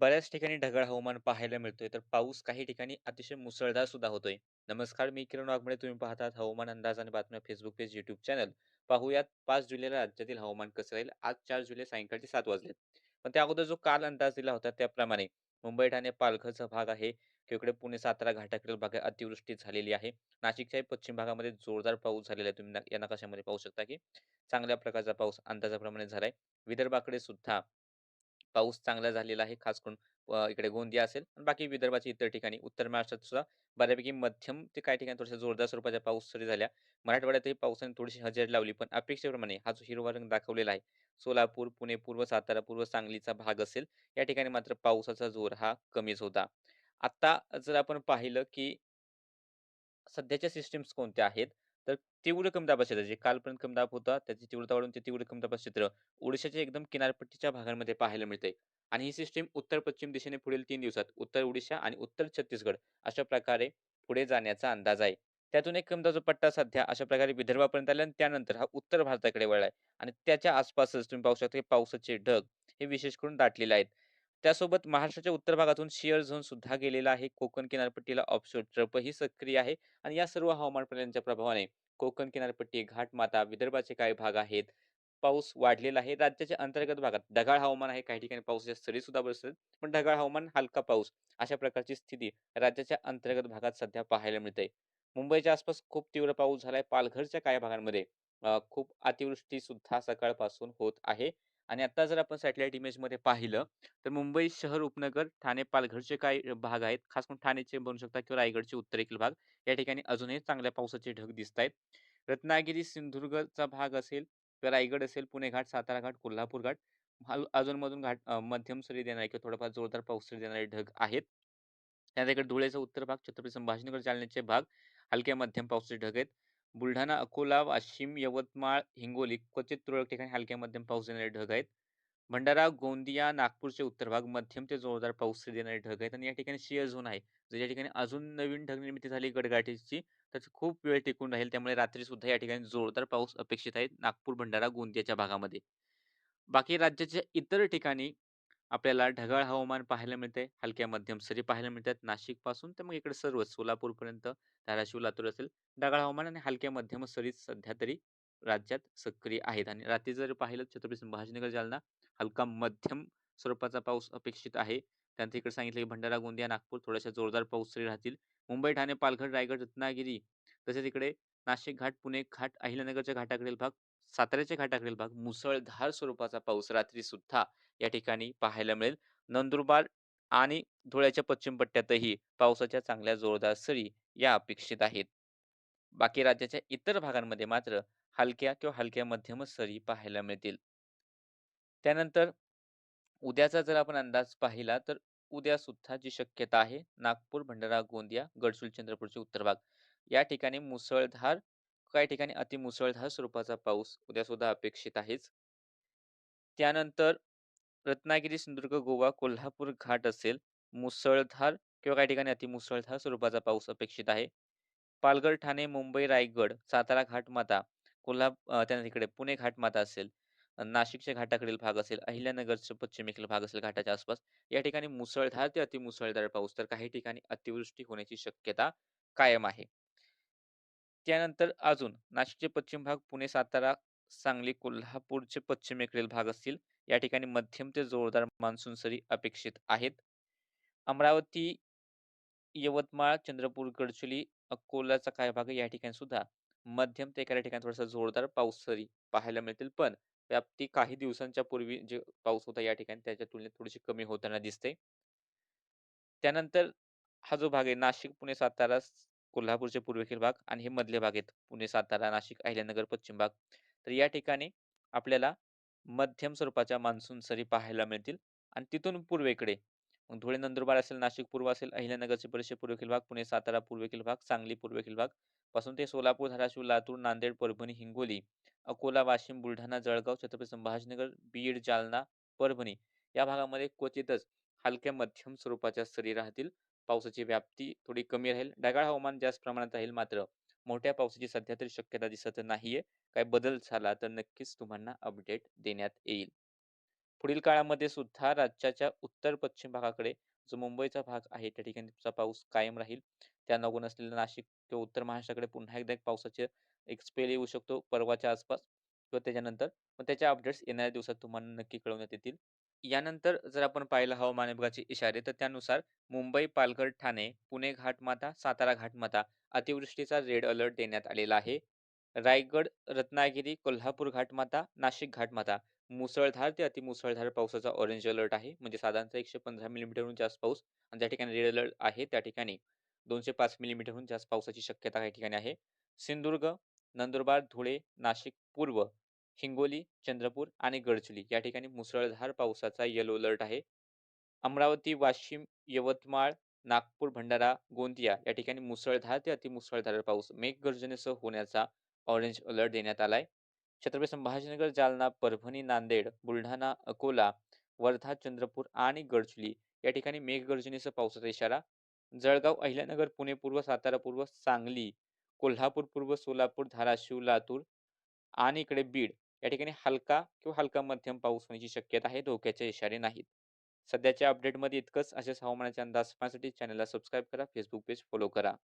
बऱ्याच ठिकाणी ढगाळ हवामान पाहायला मिळतोय, तर पाऊस काही ठिकाणी अतिशय मुसळधार सुद्धा होतोय. नमस्कार, मी किरण वाघमारे. तुम्ही पाहतात हवामान अंदाज आणि बातम्या फेसबुक पेज, यूट्यूब चॅनल. पाहूयात 5 जुलैला राज्यातील हवामान कसं राहील. आज 4 जुलै सायंकाळचे 7 वाजलेत. पण त्या अगोदर जो काल अंदाज दिला होता त्याप्रमाणे मुंबई, ठाणे, पालघरचा भाग आहे किंवा इकडे पुणे, सातारा घाटाकडील भागात अतिवृष्टी झालेली आहे. नाशिकच्याही पश्चिम भागामध्ये जोरदार पाऊस झालेला आहे. तुम्ही या नकाशामध्ये पाहू शकता की चांगल्या प्रकारचा पाऊस अंदाजाप्रमाणे झालाय. विदर्भाकडे सुद्धा पाऊस चांगला झालेला आहे. खास करून इकडे गोंदिया असेल आणि बाकी विदर्भाच्या इतर ठिकाणी. उत्तर महाराष्ट्रात सुद्धा बऱ्यापैकी मध्यम ते काही ठिकाणी थोड्याशा जोरदार स्वरूपाच्या पाऊस सरी झाल्या. मराठवाड्यातही पावसाने थोडीशी हजेरी लावली. पण अपेक्षेप्रमाणे हा जो हिरवा रंग दाखवलेला आहे, सोलापूर, पुणे, पूर्व सातारा, पूर्व सांगलीचा भाग असेल, या ठिकाणी मात्र पावसाचा जोर हा कमीच होता. आता जर आपण पाहिलं की सध्याच्या सिस्टम्स कोणत्या आहेत, तर तीव्र कमी दाबाचे क्षेत्र जे कालपर्यंत कमी दाब होता, त्याची तीव्रता वाढून ते तीव्र कमी दाबाचे क्षेत्र ओडिशाच्या एकदम किनारपट्टीच्या भागांमध्ये पाहायला मिळते. आणि ही सिस्टीम उत्तर-पश्चिम दिशेने पुढील 3 दिवसात उत्तर ओडिशा आणि उत्तर छत्तीसगड अशा प्रकारे पुढे जाण्याचा अंदाज आहे. त्यातून एक कमी दाबाचा पट्टा सध्या अशा प्रकारे विदर्भापर्यंत आला आणि त्यानंतर हा उत्तर भारताकडे वळला आणि त्याच्या आसपासच तुम्ही पाहू शकता, की पावसाचे ढग हे विशेष करून दाटलेले आहेत. त्यासोबत महाराष्ट्राच्या उत्तर भागातून शिअर झोन सुद्धा गेलेला आहे. कोकण किनारपट्टीला ऑफशोर ट्रफही सक्रिय आहे. आणि या सर्व हवामान बदलांच्या प्रभावाने कोकण किनारपट्टी, घाटमाथा, विदर्भाचे काही भाग आहेत. पाऊस वाढलेला आहे. राज्याच्या अंतर्गत भागात ढगाळ हवामान आहे. काही ठिकाणी पावसाच्या सरी सुद्धा बरसतात. पण ढगाळ हवामान, हलका पाऊस अशा प्रकारची स्थिती राज्याच्या अंतर्गत भागात सध्या पाहायला मिळते. मुंबईच्या आसपास खूप तीव्र पाऊस झालाय. पालघरच्या काही भागांमध्ये खूप अतिवृष्टी सुद्धा सकाळपासून होत आहे. आणि आता जर आपण सॅटेलाईट इमेजमध्ये पाहिलं, तर मुंबई शहर उपनगर, ठाणे, पालघरचे काही भाग आहेत. खास करून ठाणेचे बनू शकतात किंवा रायगडचे उत्तरेकडील भाग या ठिकाणी अजूनही चांगल्या पावसाचे ढग दिसतायत. रत्नागिरी, सिंधुदुर्गचा भाग असेल किंवा रायगड असेल, पुणे घाट, सातारा घाट, कोल्हापूर घाट, अधून-मधून घाट मध्यम सरी देणारे किंवा थोडाफार जोरदार पाऊस सरी देणारे ढग आहेत. त्यानंतर धुळेचा उत्तर भाग, छत्रपती संभाजीनगर, जालन्याचे भाग हलक्या मध्यम पावसाचे ढग आहेत. बुलढाणा, अकोला, वाशिम, यवतमाळ, हिंगोली क्वचित तुरळक ठिकाणी हलक्या मध्यम पाऊस देणारे ढग आहेत. भंडारा, गोंदिया, नागपूरचे उत्तर भाग मध्यम ते जोरदार पाऊस देणारे ढग आहेत आणि या ठिकाणी शिअर झोन आहे. जर या ठिकाणी अजून नवीन ढग निर्मिती झाली गडगाठीची, तर खूप वेळ टिकून राहील. त्यामुळे रात्री सुद्धा या ठिकाणी जोरदार पाऊस अपेक्षित आहे नागपूर, भंडारा, गोंदियाच्या भागामध्ये. बाकी राज्याच्या इतर ठिकाणी आपल्याला ढगाळ हवामान पाहायला मिळते. हलक्या मध्यम सरी पाहायला मिळतात. नाशिकपासून तर मग इकडे सर्वच सोलापूरपर्यंत, धाराशिव, लातूर असेल, ढगाळ हवामान आणि हलक्या मध्यम सरी सध्या तरी राज्यात सक्रिय आहेत. आणि रात्री जर पाहिलं छत्रपती संभाजीनगर, जालना हलका मध्यम स्वरूपाचा पाऊस अपेक्षित आहे. त्यानंतर इकडे सांगितलं की भंडारा, गोंदिया, नागपूर थोड्याशा जोरदार पाऊस सरी राहतील. मुंबई, ठाणे, पालघर, रायगड, रत्नागिरी तसेच इकडे नाशिक घाट, पुणे घाट, अहिल्यानगरच्या घाटाकडील भाग, साताऱ्याच्या घाटाकडील भाग मुसळधार स्वरूपाचा पाऊस रात्री सुद्धा या ठिकाणी पाहायला मिळेल. नंदुरबार आणि धुळ्याच्या पश्चिम पट्ट्यातही पावसाच्या चांगल्या जोरदार सरी या अपेक्षित आहेत. बाकी राज्याच्या इतर भागांमध्ये मात्र हलक्या किंवा हलक्या मध्यमच सरी पाहायला मिळतील. त्यानंतर उद्याचा जर आपण अंदाज पाहिला, तर उद्या सुद्धा जी शक्यता आहे, नागपूर, भंडारा, गोंदिया, गडचिरोली, चंद्रपूरचे उत्तर भाग या ठिकाणी मुसळधार, काही ठिकाणी अतिमुसळधार स्वरूपाचा पाऊस उद्या सुद्धा अपेक्षित आहेच. त्यानंतर रत्नागिरी, सिंधुदुर्ग, गोवा, कोल्हापूर घाट असेल, मुसळधार किंवा काही ठिकाणी अतिमुसळधार स्वरूपाचा पाऊस अपेक्षित आहे. पालघर, ठाणे, मुंबई, रायगड, सातारा घाटमाथा, त्यानंतर इकडे पुणे घाटमाथा असेल, नाशिकच्या घाटाकडील भाग असेल, अहिल्यानगरचा पश्चिमेकडील भाग असेल घाटाच्या आसपास, या ठिकाणी मुसळधार ते अतिमुसळधार पाऊस, तर काही ठिकाणी अतिवृष्टी होण्याची शक्यता कायम आहे. त्यानंतर अजून नाशिकचे पश्चिम भाग, पुणे, सातारा, सांगली, कोल्हापूरचे पश्चिमेकडील भाग असतील. या ठिकाणी मध्यम ते जोरदार मान्सून सरी अपेक्षित आहेत. अमरावती, यवतमाळ, चंद्रपूर, गडचिरोली, अकोलाचा काही भाग आहे, या ठिकाणी सुद्धा मध्यम ते एखाद्या ठिकाणी थोडासा जोरदार पाऊस सरी पाहायला मिळतील. पण व्याप्ती काही दिवसांच्या पूर्वी जे पाऊस होता या ठिकाणी त्याच्या तुलनेत थोडीशी कमी होताना दिसते. त्यानंतर हा जो भाग आहे नाशिक, पुणे, सातारा, कोल्हापूरचे पूर्वेकडील भाग आणि हे मधले भाग आहेत. पुणे, सातारा, नाशिक, अहिल्यानगर पश्चिम भाग. तर या ठिकाणी आपल्याला मध्यम स्वरूपाच्या मान्सून सरी पाहायला मिळतील आणि तिथून पूर्वेकडे मग धुळे, नंदुरबार असेल, नाशिक पूर्व असेल, अहिल्यानगरचे बरेचसे पूर्वेकडील भाग, पुणे, सातारा पूर्वेकडील भाग, सांगली पूर्वेकडील भाग पासून ते सोलापूर, धाराशिव, लातूर, नांदेड, परभणी, हिंगोली, अकोला, वाशिम, बुलढाणा, जळगाव, छत्रपती संभाजीनगर, बीड, जालना, परभणी या भागामध्ये क्वचितच हलक्या मध्यम स्वरूपाच्या सरी राहतील. पावसाची व्याप्ती थोडी कमी राहील. ढगाळ हवामान जास्त प्रमाणात राहील मात्र मोठ्या पावसाची सध्या तरी शक्यता दिसत नाहीये. काही बदल झाला तर नक्कीच तुम्हाला अपडेट देण्यात येईल. पुढील काळामध्ये सुद्धा राज्याच्या उत्तर-पश्चिम भागाकडे जो मुंबईचा भाग आहे, त्या ठिकाणी तुमचा पाऊस कायम राहील. त्या लागून असलेलं नाशिक किंवा उत्तर महाराष्ट्राकडे पुन्हा एकदा एक पावसाचे एक स्पेल येऊ शकतो परवाच्या आसपास किंवा त्याच्यानंतर. पण त्याच्या अपडेट्स येणाऱ्या दिवसात तुम्हाला नक्की कळवण्यात येतील. यानंतर जर आपण पाहिलं हवामान विभागाचे इशारे, तर त्यानुसार मुंबई, पालघर, ठाणे, पुणे घाटमाथा, सातारा घाटमाथा अतिवृष्टीचा रेड अलर्ट देण्यात आलेला आहे. रायगड, रत्नागिरी, कोल्हापूर घाटमाथा, नाशिक घाटमाथा मुसळधार ते अतिमुसळधार पावसाचा ऑरेंज अलर्ट आहे. म्हणजे साधारणतः 115 मिलीमीटरहून जास्त पाऊस आणि ज्या ठिकाणी रेड अलर्ट आहे, त्या ठिकाणी 205 मिलीमीटरहून जास्त पावसाची शक्यता काही ठिकाणी आहे. सिंधुदुर्ग, नंदुरबार, धुळे, नाशिक पूर्व, हिंगोली, चंद्रपूर आणि गडचिरोली या ठिकाणी मुसळधार पावसाचा येलो अलर्ट आहे. अमरावती, वाशिम, यवतमाळ, नागपूर, भंडारा, गोंदिया या ठिकाणी मुसळधार ते अतिमुसळधार पाऊस मेघगर्जनेसह होण्याचा ऑरेंज अलर्ट देण्यात आलाय. छत्रपती संभाजीनगर, जालना, परभणी, नांदेड, बुलढाणा, अकोला, वर्धा, चंद्रपूर आणि गडचिरोली या ठिकाणी मेघगर्जनेसह पावसाचा इशारा. जळगाव, अहिल्यानगर, पुणे पूर्व, सातारा पूर्व, सांगली, कोल्हापूर पूर्व, सोलापूर, धाराशिव, लातूर आणि इकडे बीड या ठिकाणी हलका किंवा हलका मध्यम पाऊस होण्याची शक्यता आहे. धोक्याचे इशारे नाहीत. सध्याच्या अपडेटमध्ये इतकंच. असेच हवामानाचे अंदाज पाहण्यासाठी चॅनलला सबस्क्राईब करा. फेसबुक पेज फॉलो करा.